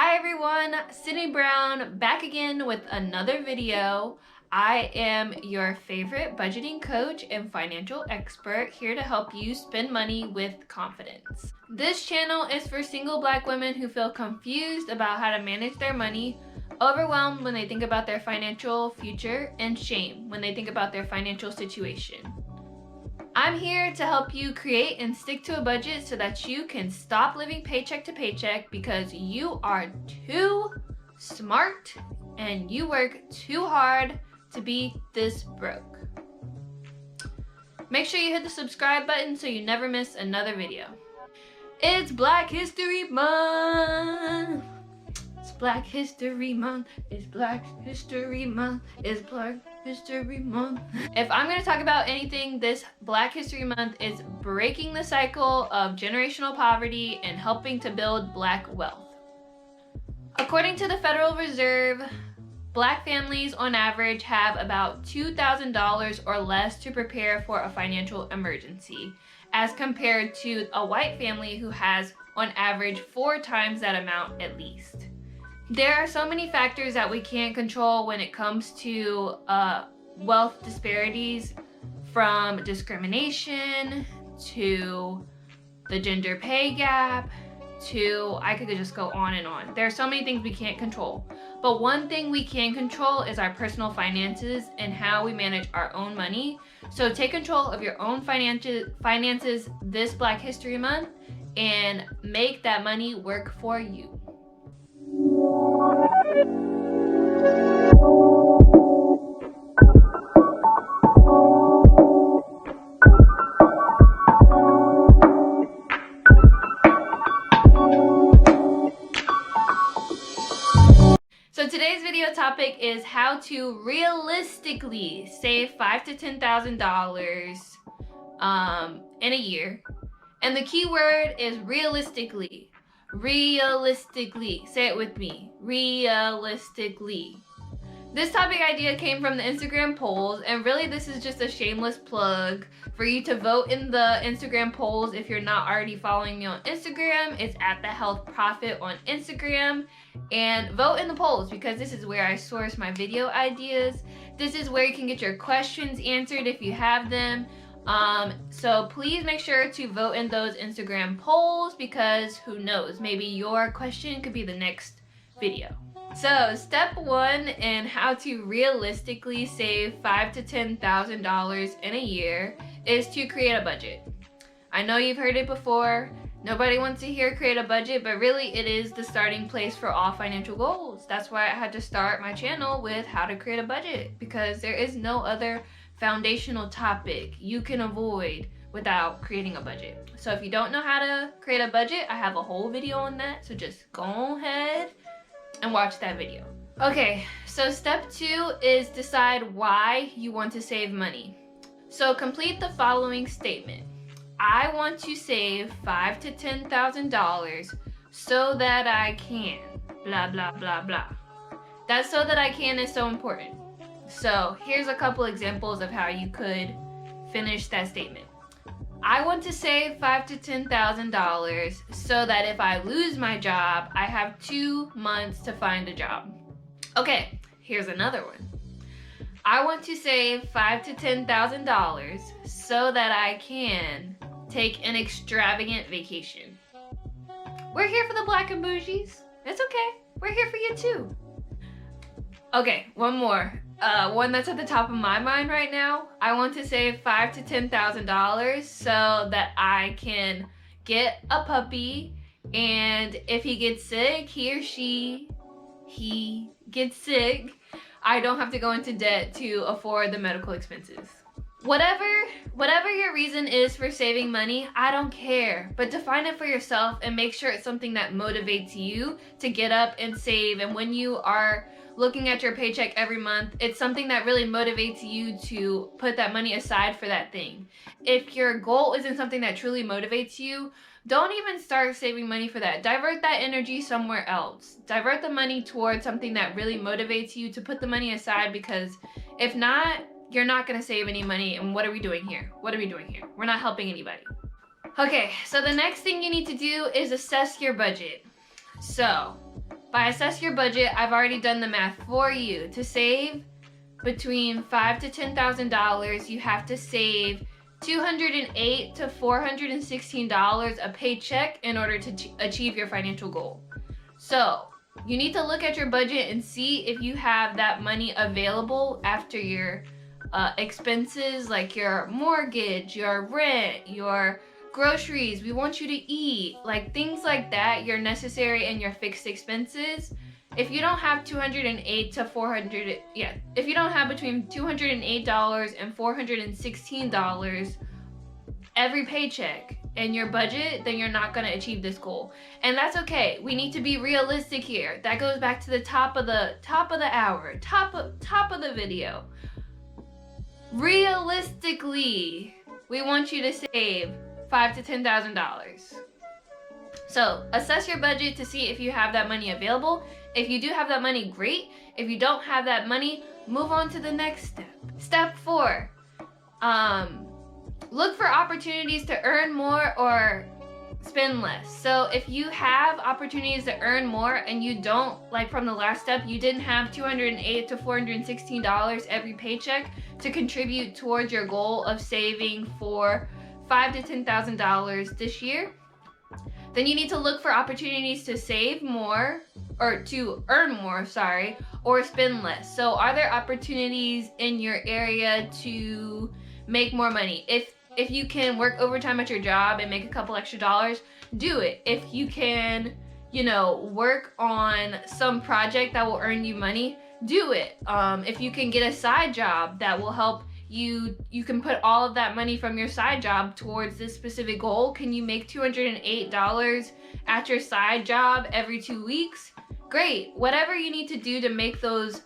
Hi everyone, Sydney Brown back again with another video. I am your favorite budgeting coach and financial expert here to help you spend money with confidence. This channel is for single Black women who feel confused about how to manage their money, overwhelmed when they think about their financial future, and shame when they think about their financial situation. I'm here to help you create and stick to a budget so that you can stop living paycheck to paycheck because you are too smart and you work too hard to be this broke. Make sure you hit the subscribe button so you never miss another video. It's Black History Month. It's Black History Month. It's Black History Month. It's Black History Month. If I'm going to talk about anything this Black History Month, is breaking the cycle of generational poverty and helping to build Black wealth. According to the Federal Reserve, Black families on average have about $2,000 or less to prepare for a financial emergency, as compared to a white family who has on average 4 times that amount at least. There are so many factors that we can't control when it comes to wealth disparities, from discrimination to the gender pay gap to, I could just go on and on. There are so many things we can't control. But one thing we can control is our personal finances and how we manage our own money. So take control of your own finances this Black History Month and make that money work for you. So today's video topic is how to realistically save $5,000 to $10,000 in a year. And the key word is realistically. Realistically. Say it with me. Realistically. This topic idea came from the Instagram polls, and really this is just a shameless plug for you to vote in the Instagram polls. If you're not already following me on Instagram, it's at The Health Prophet on Instagram, and vote in the polls because this is where I source my video ideas. This is where you can get your questions answered if you have them. So please make sure to vote in those Instagram polls because who knows, maybe your question could be the next video. So step 1 in how to realistically save $5,000 to $10,000 in a year is to create a budget. I know you've heard it before. Nobody wants to hear create a budget, but really it is the starting place for all financial goals. That's why I had to start my channel with how to create a budget, because there is no other foundational topic you can avoid without creating a budget. So if you don't know how to create a budget, I have a whole video on that, so just go ahead and watch that video. Okay, so step 2 is decide why you want to save money. So complete the following statement. I want to save $5,000 to $10,000 so that I can blah blah blah blah. That so that I can is so important. So here's a couple examples of how you could finish that statement. I want to save $5,000 to $10,000 so that if I lose my job, I have 2 months to find a job. Okay, here's another one. I want to save $5,000 to $10,000 so that I can take an extravagant vacation. We're here for the Black and Bougies. It's okay. We're here for you too. Okay, one more. One that's at the top of my mind right now. I want to save $5,000 to $10,000 so that I can get a puppy, and if he gets sick, he or she gets sick, I don't have to go into debt to afford the medical expenses. Whatever your reason is for saving money, I don't care, but define it for yourself and make sure it's something that motivates you to get up and save. And when you are looking at your paycheck every month, it's something that really motivates you to put that money aside for that thing. If your goal isn't something that truly motivates you, don't even start saving money for that. Divert that energy somewhere else. Divert the money towards something that really motivates you to put the money aside, because if not, you're not gonna save any money. And what are we doing here? What are we doing here? We're not helping anybody. Okay, so the next thing you need to do is assess your budget. So By assess your budget, I've already done the math for you. To save between $5,000 to $10,000, you have to save $208 to $416 a paycheck in order to achieve your financial goal. So you need to look at your budget and see if you have that money available after your expenses, like your mortgage, your rent, your groceries, we want you to eat, like things like that, your necessary and your fixed expenses. If you don't have $208 to $400, if you don't have between $208 and $416 every paycheck in your budget, then you're not going to achieve this goal. And that's okay. We need to be realistic here. That goes back to the top of the hour, top of the video. Realistically, we want you to save $5,000 to $10,000. So assess your budget to see if you have that money available. If you do have that money, great. If you don't have that money, move on to the next step. Step 4, look for opportunities to earn more or spend less. So if you have opportunities to earn more and you don't, like from the last step, you didn't have $208 to $416 every paycheck to contribute towards your goal of saving for $5,000 to $10,000 this year, then you need to look for opportunities to save more, or to earn more, or spend less. So are there opportunities in your area to make more money? If you can work overtime at your job and make a couple extra dollars, do it. If you can, work on some project that will earn you money, do it. If you can get a side job that will help you can put all of that money from your side job towards this specific goal. Can you make $208 at your side job every 2 weeks? Great. Whatever you need to do to make those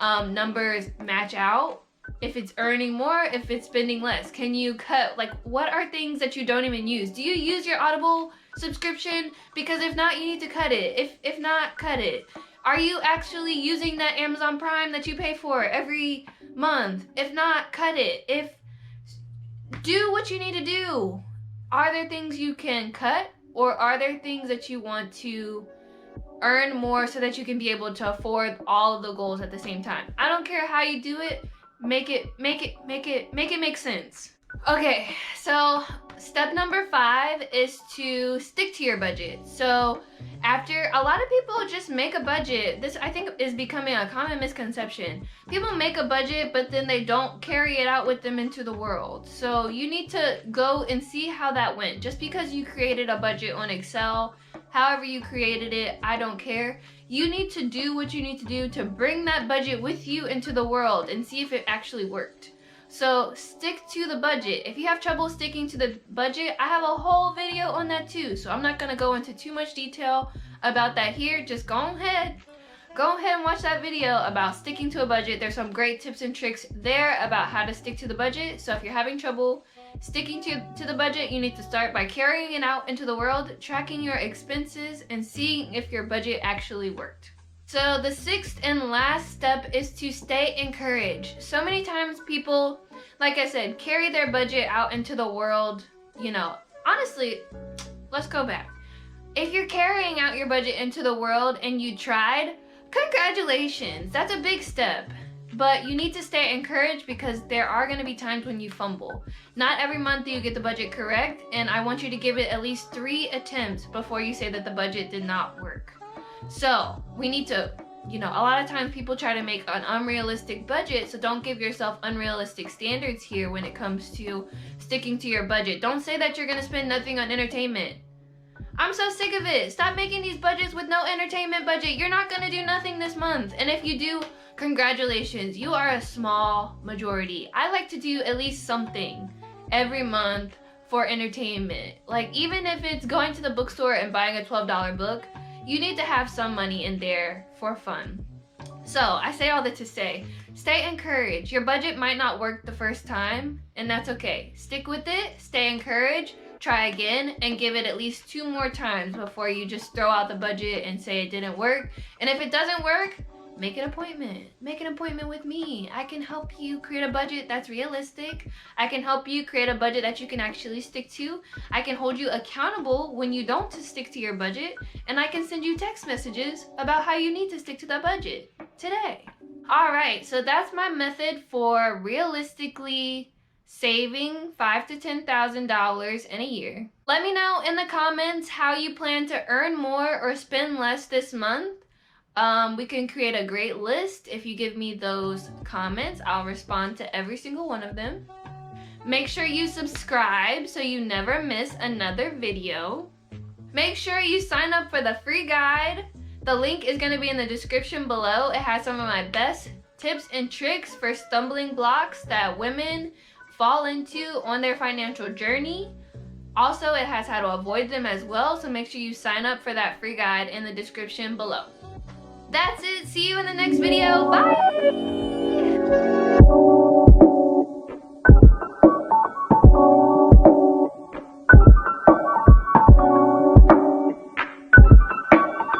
numbers match out. If it's earning more, if it's spending less. Can you cut, what are things that you don't even use? Do you use your Audible subscription? Because if not, you need to cut it. If not, cut it. Are you actually using that Amazon Prime that you pay for every month? If not, cut it. Do what you need to do. Are there things you can cut, or are there things that you want to earn more so that you can be able to afford all of the goals at the same time? I don't care how you do it. Make it make sense. Okay, so step number 5 is to stick to your budget. So after, a lot of people just make a budget. This, I think, is becoming a common misconception. People make a budget, but then they don't carry it out with them into the world. So you need to go and see how that went. Just because you created a budget on Excel, however you created it, I don't care. You need to do what you need to do to bring that budget with you into the world and see if it actually worked. So stick to the budget. If you have trouble sticking to the budget, I have a whole video on that too. So I'm not gonna go into too much detail about that here. Just go ahead and watch that video about sticking to a budget. There's some great tips and tricks there about how to stick to the budget. So if you're having trouble sticking to the budget, you need to start by carrying it out into the world, tracking your expenses, and seeing if your budget actually worked. So the 6th and last step is to stay encouraged. So many times people, like I said, carry their budget out into the world. Honestly, let's go back. If you're carrying out your budget into the world and you tried, congratulations, that's a big step. But you need to stay encouraged because there are going to be times when you fumble. Not every month do you get the budget correct, and I want you to give it at least 3 attempts before you say that the budget did not work. So we need to, a lot of times people try to make an unrealistic budget, so don't give yourself unrealistic standards here when it comes to sticking to your budget. Don't say that you're going to spend nothing on entertainment. I'm so sick of it. Stop making these budgets with no entertainment budget. You're not going to do nothing this month. And if you do, congratulations. You are a small majority. I like to do at least something every month for entertainment. Even if it's going to the bookstore and buying a $12 book, you need to have some money in there for fun. So I say all that to say, stay encouraged. Your budget might not work the first time, and that's okay. Stick with it, stay encouraged, try again, and give it at least 2 more times before you just throw out the budget and say it didn't work. And if it doesn't work, make an appointment. Make an appointment with me. I can help you create a budget that's realistic. I can help you create a budget that you can actually stick to. I can hold you accountable when you don't stick to your budget. And I can send you text messages about how you need to stick to that budget today. All right, so that's my method for realistically saving $5,000 to $10,000 in a year. Let me know in the comments how you plan to earn more or spend less this month. We can create a great list. If you give me those comments, I'll respond to every single one of them. Make sure you subscribe so you never miss another video. Make sure you sign up for the free guide. The link is going to be in the description below. It has some of my best tips and tricks for stumbling blocks that women fall into on their financial journey. Also, it has how to avoid them as well, so make sure you sign up for that free guide in the description below. That's it. See you in the next video. Bye!